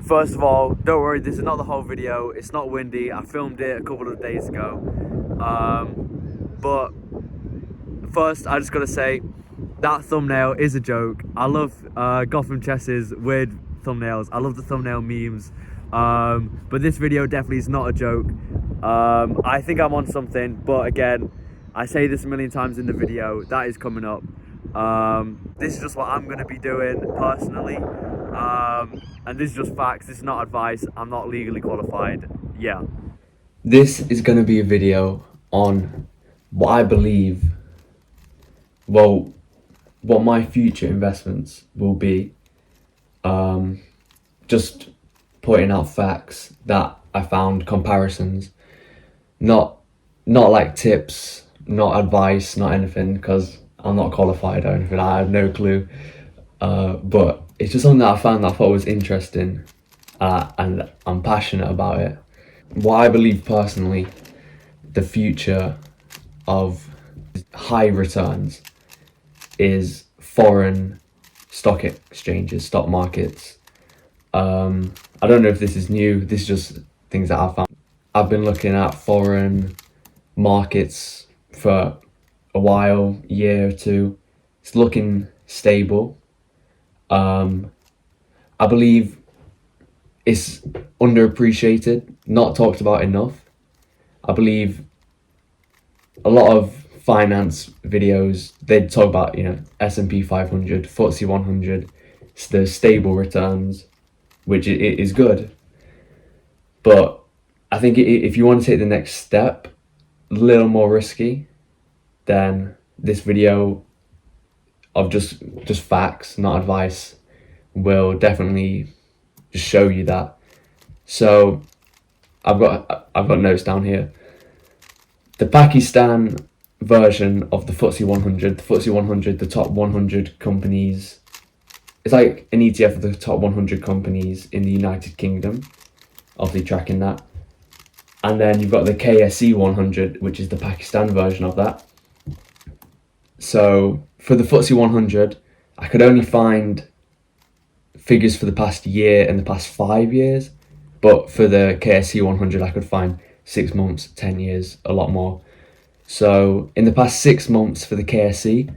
First of all, don't worry, this is not the whole video. It's not windy. I filmed it a couple of days ago. But first, I just gotta say, that thumbnail is a joke. I love Gotham Chess's weird thumbnails. I love the thumbnail memes. But this video definitely is not a joke. I think I'm on something, but again, I say this a million times in the video, that is coming up. This is just what I'm gonna be doing personally. And this is just facts, this is not advice. I'm not legally qualified. Yeah. This is going to be a video on what I believe, well, what my future investments will be. Just pointing out facts that I found, comparisons, not like tips, not advice, not anything, because I'm not qualified or anything. I have no clue. But it's just something that I found that I thought was interesting, and I'm passionate about it. What I believe personally, the future of high returns is foreign stock exchanges, stock markets. I don't know if this is new, this is just things that I've found. I've been looking at foreign markets for a while, year or two. It's looking stable. I believe it's underappreciated, not talked about enough. I believe a lot of finance videos, they talk about, S&P 500, FTSE 100, the stable returns, which it is good. But I think if you want to take the next step, a little more risky, then this video of just facts, not advice, will definitely just show you that. So I've got notes down here. The Pakistan version of the FTSE 100, the top 100 companies. It's like an ETF of the top 100 companies in the United Kingdom, obviously tracking that. And then you've got the KSE 100, which is the Pakistan version of that. So for the FTSE 100, I could only find figures for the past year and the past 5 years. But for the KSE 100, I could find 6 months, 10 years, a lot more. So in the past 6 months for the KSE,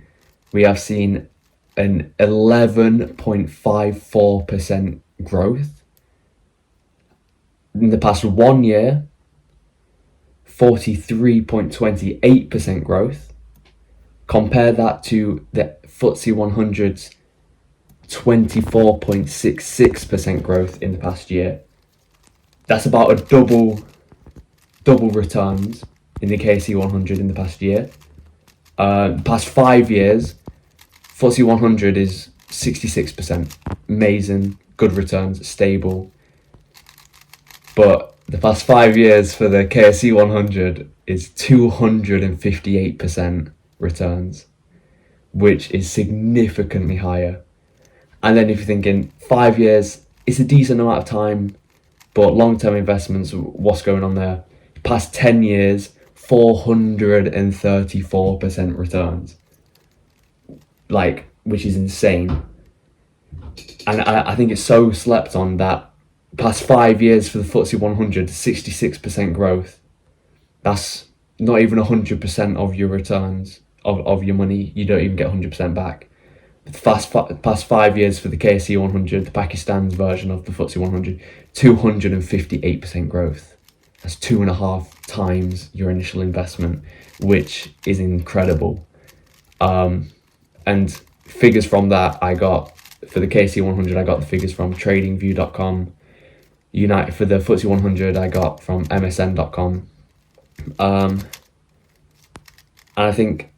we have seen an 11.54% growth. In the past 1 year, 43.28% growth. Compare that to the FTSE 100's 24.66% growth in the past year. That's about a double returns in the KSE 100 in the past year. Past 5 years, FTSE 100 is 66%. Amazing, good returns, stable. But the past 5 years for the KSE 100 is 258% returns, which is significantly higher. And then if you're thinking 5 years, it's a decent amount of time, but long-term investments, what's going on there? Past 10 years, 434% returns, which is insane. And I think it's so slept on that past 5 years for the FTSE 100, 66% growth. That's not even 100% of your returns, of your money. You don't even get 100% back. The past 5 years for the KSE 100, the Pakistan's version of the FTSE 100, 258% growth. That's 2.5 times your initial investment, which is incredible. And figures from that I got for the KSE 100, I got the figures from tradingview.com. For the FTSE 100, I got from msn.com. And I think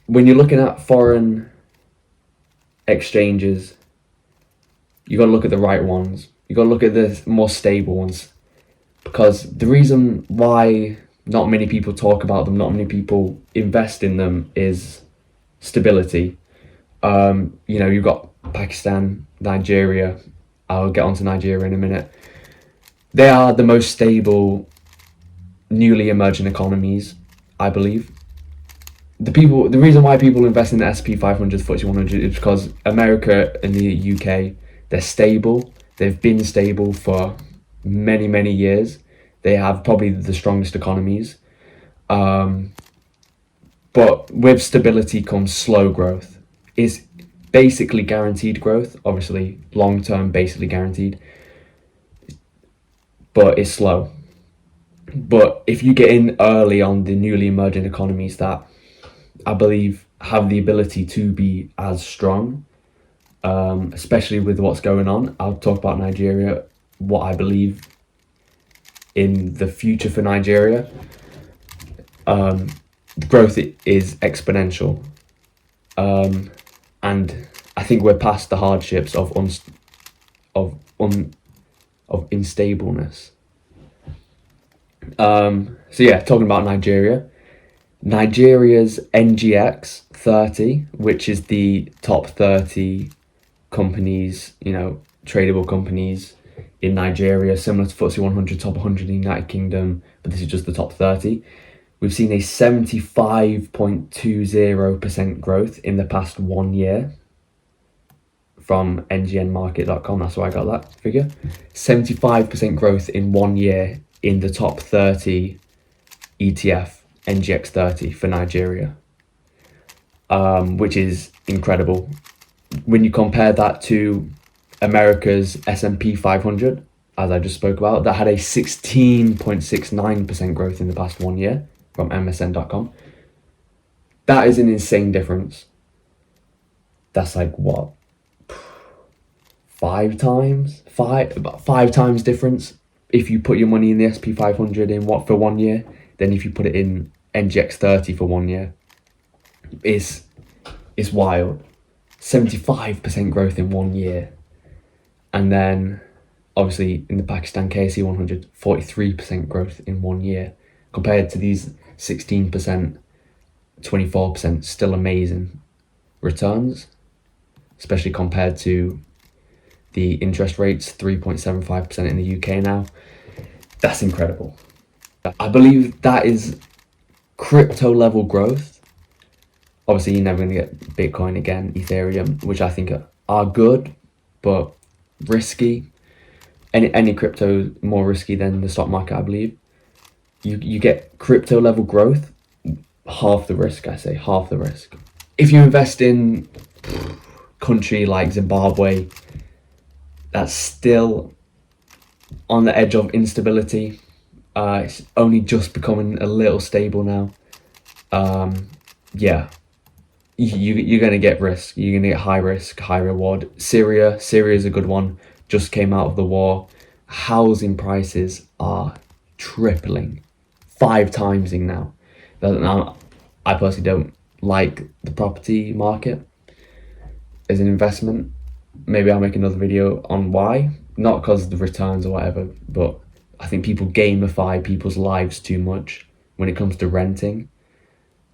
when you're looking at foreign exchanges, you got to look at the right ones. You got to look at the more stable ones, because the reason why not many people talk about them, not many people invest in them, is stability. You've got Pakistan, Nigeria. I'll get onto Nigeria in a minute. They are the most stable, newly emerging economies, I believe. the reason why people invest in the SP 500, FTSE 100 is because America and the UK, they're stable. They've been stable for many years. They have probably the strongest economies. But with stability comes slow growth. It's basically guaranteed growth, obviously long term, basically guaranteed, but it's slow. But if you get in early on the newly emerging economies that I believe have the ability to be as strong, especially with what's going on, I'll talk about Nigeria, what I believe in the future for Nigeria. Growth is exponential, and I think we're past the hardships of instableness. So yeah, talking about Nigeria's NGX 30, which is the top 30 companies, tradable companies in Nigeria, similar to FTSE 100, top 100 in the United Kingdom, but this is just the top 30. We've seen a 75.20% growth in the past 1 year from ngmarket.com. That's where I got that figure. 75% growth in 1 year in the top 30 ETF, NGX 30 for Nigeria, which is incredible. When you compare that to America's S&P 500, as I just spoke about, that had a 16.69% growth in the past 1 year from MSN.com. That is an insane difference. That's like what? About 5 times difference if you put your money in the SP 500 in for 1 year, than if you put it in NGX 30 for 1 year. It's wild. 75% growth in 1 year. And then obviously in the Pakistan KSE 100, 43% growth in 1 year, compared to these 16%, 24%, still amazing returns, especially compared to the interest rates, 3.75% in the UK now. That's incredible. I believe that is crypto level growth. Obviously, you're never going to get Bitcoin again, Ethereum, which I think are good, but risky. Any crypto more risky than the stock market, I believe. You get crypto level growth, half the risk, I say, half the risk. If you invest in country like Zimbabwe, that's still on the edge of instability. It's only just becoming a little stable now. Yeah, you're going to get risk. You're going to get high risk, high reward. Syria is a good one. Just came out of the war. Housing prices are tripling, 5 timesing now. Now, I personally don't like the property market as an investment. Maybe I'll make another video on why. Not because of the returns or whatever, but I think people gamify people's lives too much when it comes to renting.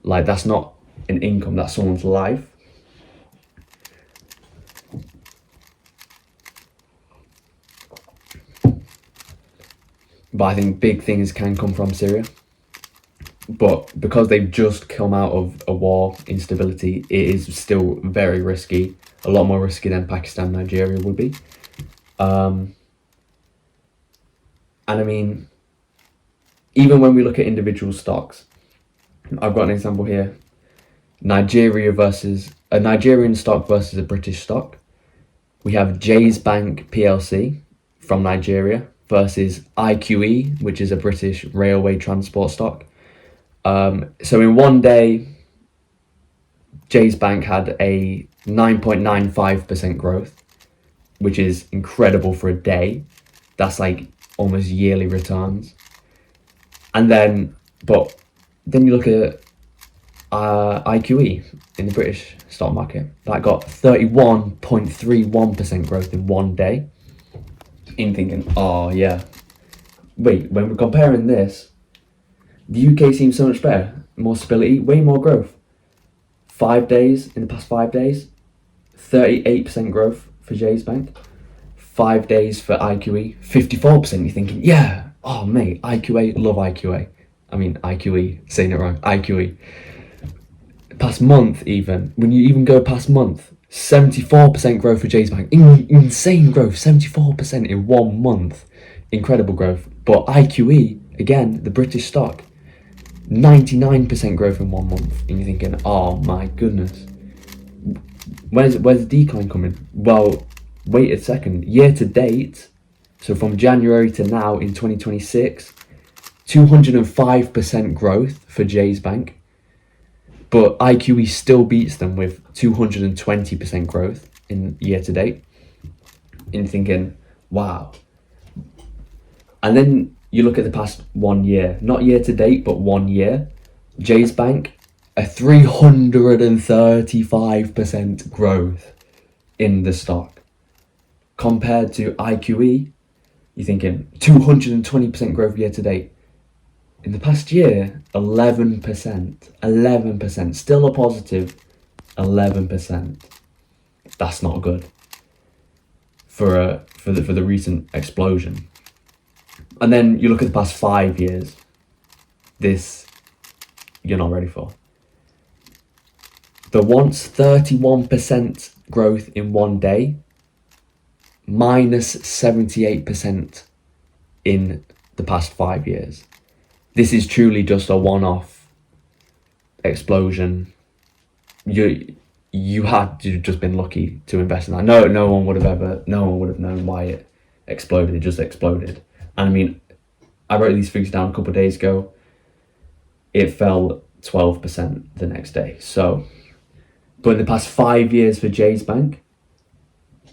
Like, that's not an income, that's someone's life. But I think big things can come from Syria. But because they've just come out of a war, instability, it is still very risky. A lot more risky than Pakistan, Nigeria would be. And I mean, even when we look at individual stocks, I've got an example here. Nigerian stock versus a British stock. We have Jay's Bank PLC from Nigeria versus IQE, which is a British railway transport stock. So in 1 day, Jay's Bank had a 9.95% growth, which is incredible for a day. That's like almost yearly returns. And then you look at IQE in the British stock market. That got 31.31% growth in 1 day. In thinking, oh yeah, wait, when we're comparing this, the UK seems so much better, more stability, way more growth. 5 days, in the past 5 days, 38% growth for Jay's Bank. 5 days for IQE, 54%. You're thinking, yeah, oh mate, IQA, love IQA. I mean IQE, saying it wrong, IQE. past month, even when you even go past month, 74% growth for J's Bank. Insane growth, 74% in 1 month. Incredible growth. But IQE, again, the British stock, 99% growth in 1 month. And you're thinking, oh my goodness. Where's the decline coming? Well, wait a second. Year to date, so from January to now in 2026, 205% growth for J's Bank. But IQE still beats them with 220% growth in year to date. And thinking, wow. And then you look at the past 1 year, not year to date, but 1 year. J's Bank, a 335% growth in the stock. Compared to IQE, you're thinking 220% growth year to date. In the past year, 11%, still a positive 11%. That's not good for the recent explosion. And then you look at the past 5 years. This you're not ready for. The once 31% growth in 1 day, minus 78% in the past 5 years. This is truly just a one-off explosion. You had to just been lucky to invest in that. No one would have known why it exploded. It just exploded. And I mean, I wrote these figures down a couple of days ago. It fell 12% the next day. So, but in the past 5 years for J's Bank,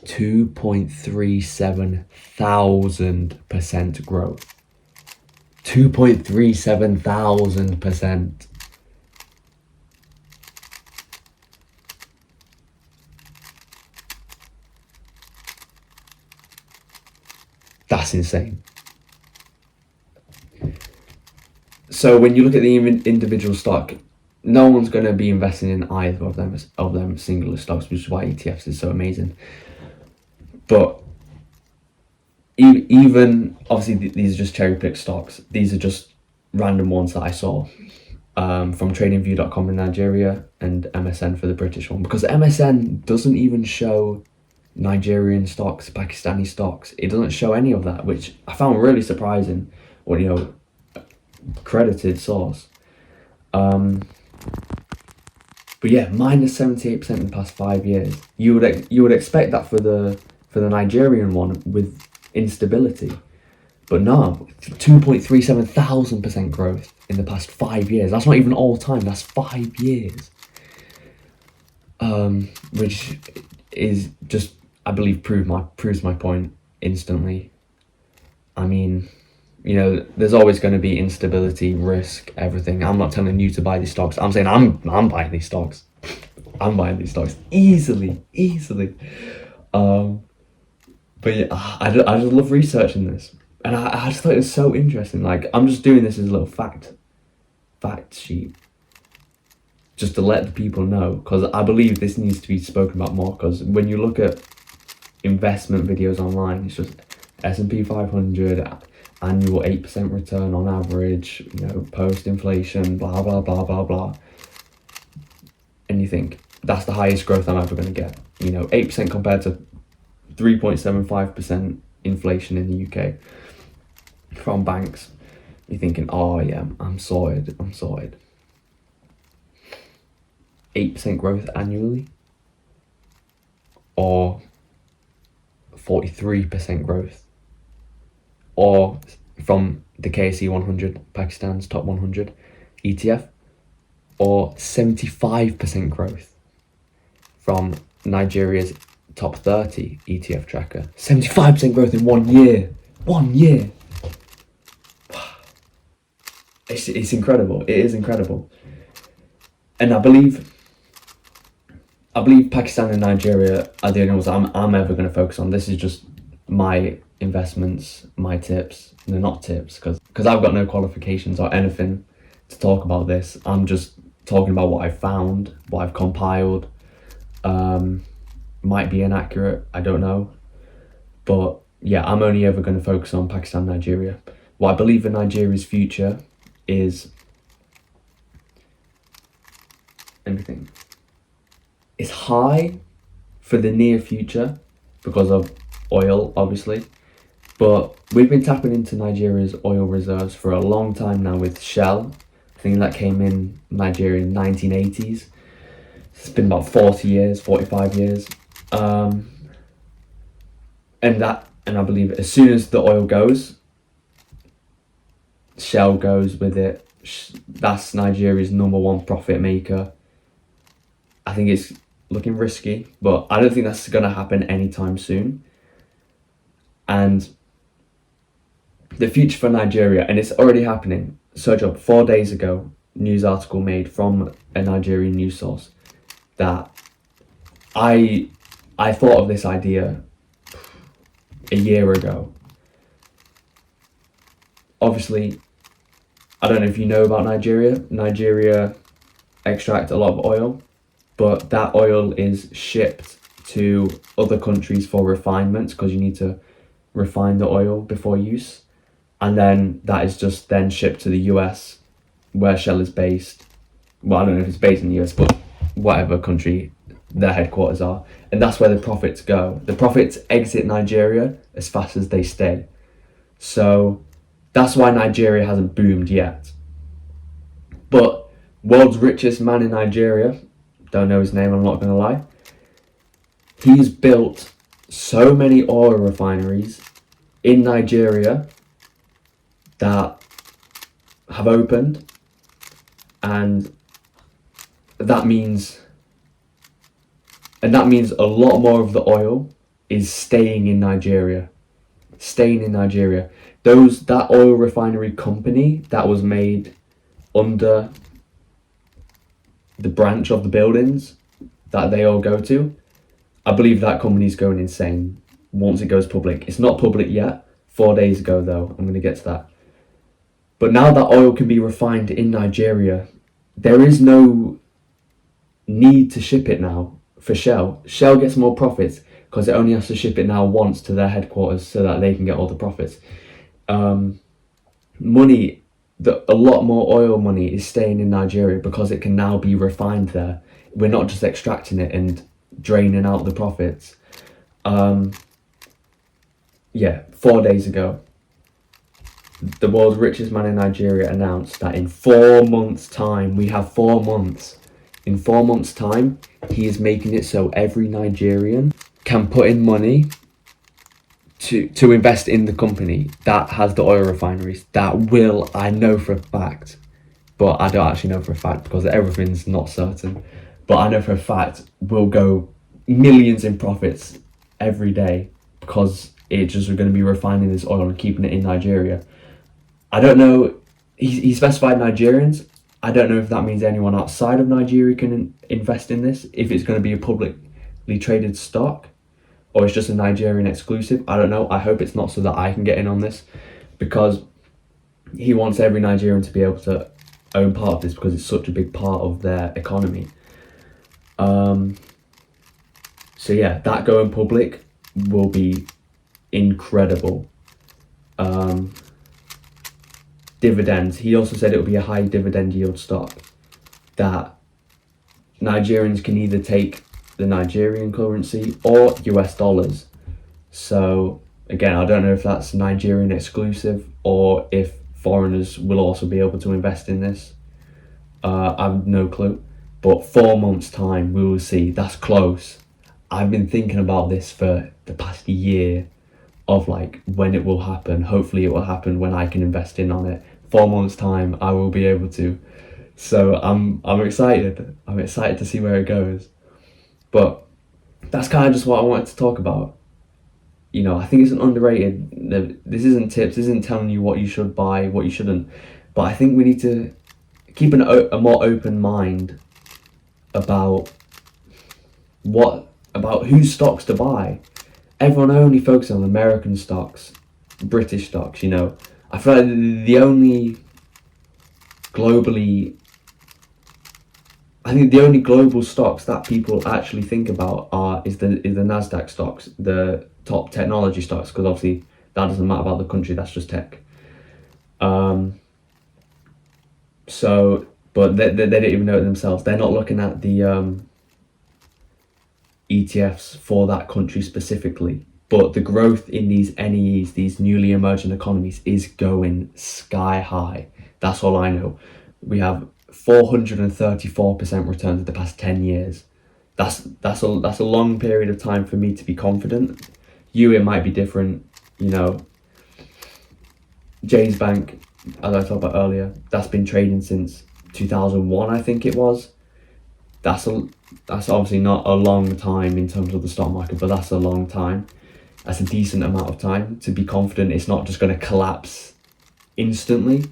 2.37 thousand% growth. 2.37 thousand%. That's insane. So when you look at the individual stock, no one's going to be investing in either of them singular stocks, which is why ETFs is so amazing. But even obviously these are just cherry picked stocks. These are just random ones that I saw from tradingview.com in Nigeria and MSN for the British one, because MSN doesn't even show Nigerian stocks, Pakistani stocks. It doesn't show any of that, which I found really surprising. Or credited source. But yeah, minus 78% in the past 5 years. You would expect that for the Nigerian one with instability, but no, 2.37 thousand% growth in the past 5 years. That's not even all time. That's 5 years. Which is just, I believe, proves my point instantly. I mean, there's always going to be instability, risk, everything. I'm not telling you to buy these stocks. I'm saying I'm buying these stocks. I'm buying these stocks easily. But yeah, I just love researching this, and I just thought it was so interesting. Like, I'm just doing this as a little fact sheet, just to let the people know, because I believe this needs to be spoken about more. Because when you look at investment videos online, it's just S&P 500, annual 8% return on average, post-inflation, blah, blah, blah, blah, blah. And you think, that's the highest growth I'm ever going to get. 8% compared to 3.75% inflation in the UK from banks. You're thinking, oh yeah, I'm sorted. 8% growth annually, or 43% growth, or from the KSE 100, Pakistan's top 100 ETF, or 75% growth from Nigeria's top 30 ETF tracker. 75% growth in 1 year. 1 year. It's incredible. It is incredible. And I believe Pakistan and Nigeria are the only ones I'm ever going to focus on. This is just my investments, my tips. They're not tips because I've got no qualifications or anything to talk about this. I'm just talking about what I found, what I've compiled. Might be inaccurate, I don't know. But yeah, I'm only ever going to focus on Pakistan, Nigeria. What I believe in Nigeria's future is everything. It's high for the near future because of oil, obviously. But we've been tapping into Nigeria's oil reserves for a long time now with Shell. I think that came in Nigeria in 1980s. It's been about 40 years, 45 years. And I believe as soon as the oil goes, Shell goes with it. That's Nigeria's number one profit maker. I think it's looking risky, but I don't think that's going to happen anytime soon. And the future for Nigeria, and it's already happening. Search up 4 days ago, news article made from a Nigerian news source that I thought of this idea a year ago. Obviously, I don't know if you know about Nigeria. Nigeria extract a lot of oil, but that oil is shipped to other countries for refinement because you need to refine the oil before use. And then that is just then shipped to the US where Shell is based. Well, I don't know if it's based in the US, but whatever country their headquarters are. And that's where the profits go. The profits exit Nigeria as fast as they stay. So that's why Nigeria hasn't boomed yet. But world's richest man in Nigeria, don't know his name, I'm not going to lie. He's built so many oil refineries in Nigeria that have opened, and that means a lot more of the oil is staying in Nigeria. That oil refinery company that was made under the branch of the buildings that they all go to, I believe that company's going insane once it goes public. It's not public yet. 4 days ago though, I'm going to get to that. But now that oil can be refined in Nigeria, there is no need to ship it now for Shell. Shell gets more profits because it only has to ship it now once to their headquarters so that they can get all the profits. A lot more oil money is staying in Nigeria because it can now be refined there. We're not just extracting it and draining out the profits. 4 days ago, the world's richest man in Nigeria announced that in 4 months' time, we have 4 months. In 4 months' time, he is making it so every Nigerian can put in money to invest in the company that has the oil refineries. That will, I know for a fact, but I don't actually know for a fact because everything's not certain. But I know for a fact will go millions in profits every day because it's just going to be refining this oil and keeping it in Nigeria. I don't know, he specified Nigerians. I don't know if that means anyone outside of Nigeria can invest in this, if it's going to be a publicly traded stock, or it's just a Nigerian exclusive. I don't know. I hope it's not so that I can get in on this, because he wants every Nigerian to be able to own part of this because it's such a big part of their economy. So yeah, that going public will be incredible. Dividends. He also said it will be a high dividend yield stock that Nigerians can either take the Nigerian currency or US dollars. So again, I don't know if that's Nigerian exclusive or if foreigners will also be able to invest in this. I have no clue. But 4 months' time, we will see. That's close. I've been thinking about this for the past year of like when it will happen. Hopefully it will happen when I can invest in on it. 4 months' time, I will be able to. So I'm excited. I'm excited to see where it goes. But that's kind of just what I wanted to talk about. You know, I think it's an underrated. This isn't tips. This isn't telling you what you should buy, what you shouldn't. But I think we need to keep a more open mind about whose stocks to buy. Everyone only focuses on American stocks, British stocks, you know. I feel like the only global stocks that people actually think about is the Nasdaq stocks, the top technology stocks, because obviously that doesn't matter about the country, that's just tech. So but they don't even know it themselves. They're not looking at the ETFs for that country specifically. But the growth in these NEEs, these newly emerging economies, is going sky high. That's all I know. We have 434% returns in the past 10 years. That's a long period of time for me to be confident. It might be different, you know. Jay's Bank, as I talked about earlier, that's been trading since 2001, I think it was. That's obviously not a long time in terms of the stock market, but that's a long time. That's a decent amount of time to be confident it's not just going to collapse instantly.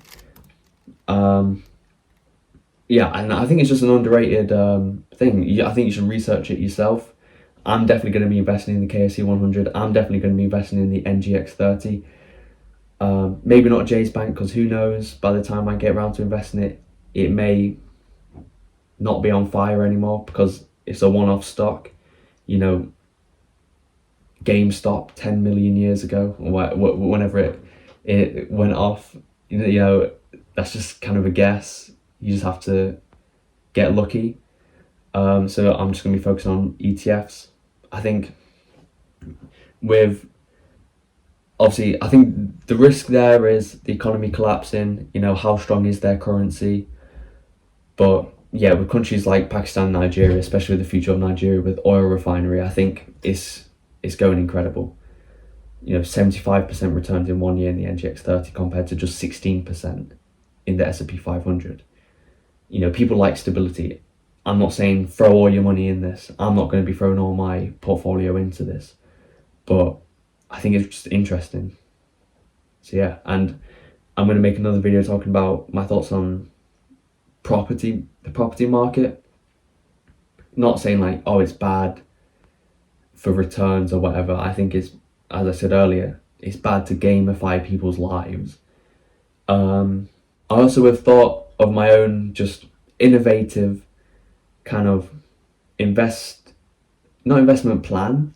Yeah, and I think it's just an underrated thing. I think you should research it yourself. I'm definitely going to be investing in the KSE 100. I'm definitely going to be investing in the NGX 30. Maybe not Jay's Bank, because who knows, by the time I get around to investing it, it may not be on fire anymore because it's a one-off stock. You know, GameStop 10 million years ago, or whenever it went off, you know, that's just kind of a guess. You just have to get lucky. So I'm just going to be focusing on ETFs. I think I think the risk there is the economy collapsing. You know, how strong is their currency? But yeah, with countries like Pakistan, Nigeria, especially with the future of Nigeria with oil refinery, I think it's going incredible. You know, 75% returns in 1 year in the NGX 30 compared to just 16% in the S&P 500. You know, people like stability. I'm not saying throw all your money in this. I'm not going to be throwing all my portfolio into this. But I think it's just interesting. So yeah, and I'm going to make another video talking about my thoughts on the property market. Not saying like, oh, it's bad for returns or whatever. I think it's, as I said earlier, it's bad to gamify people's lives. I also have thought of my own just innovative kind of not investment plan.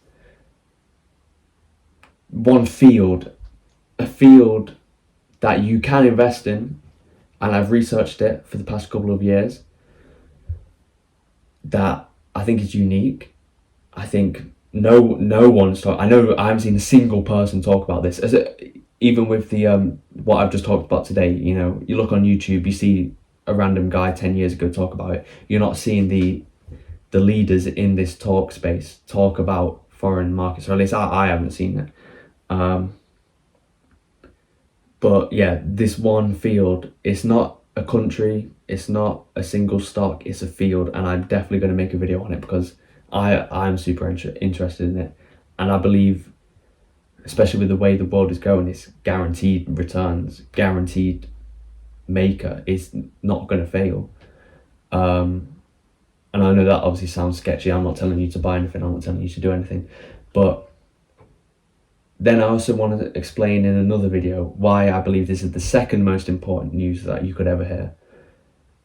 A field that you can invest in, and I've researched it for the past couple of years, that I think is unique. I think no one's I know I haven't seen a single person talk about this. Even with the what I've just talked about today, you know, you look on YouTube, you see a random guy 10 years ago talk about it. You're not seeing the leaders in this talk space talk about foreign markets, or at least I haven't seen it. But yeah, this one field, it's not a country, it's not a single stock, it's a field, and I'm definitely going to make a video on it because I'm super interested in it, and I believe, especially with the way the world is going, it's guaranteed returns, guaranteed maker, is not going to fail. And I know that obviously sounds sketchy. I'm not telling you to buy anything, I'm not telling you to do anything, but then I also want to explain in another video why I believe this is the second most important news that you could ever hear.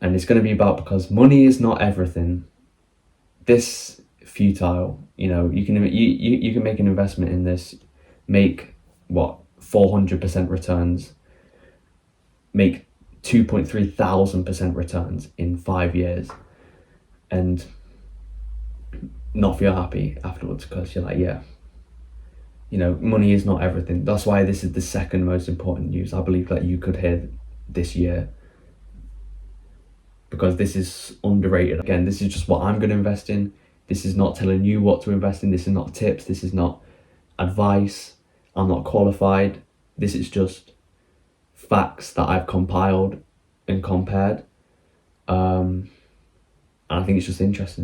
And it's going to be about, because money is not everything. This futile, you know, you can make an investment in this, make 400% returns, make 2,300% returns in 5 years, and not feel happy afterwards because you're like, yeah, you know, money is not everything. That's why this is the second most important news I believe that you could hear this year, because this is underrated. Again, this is just what I'm going to invest in. This is not telling you what to invest in. This is not tips. This is not advice. I'm not qualified. This is just facts that I've compiled and compared. And I think it's just interesting.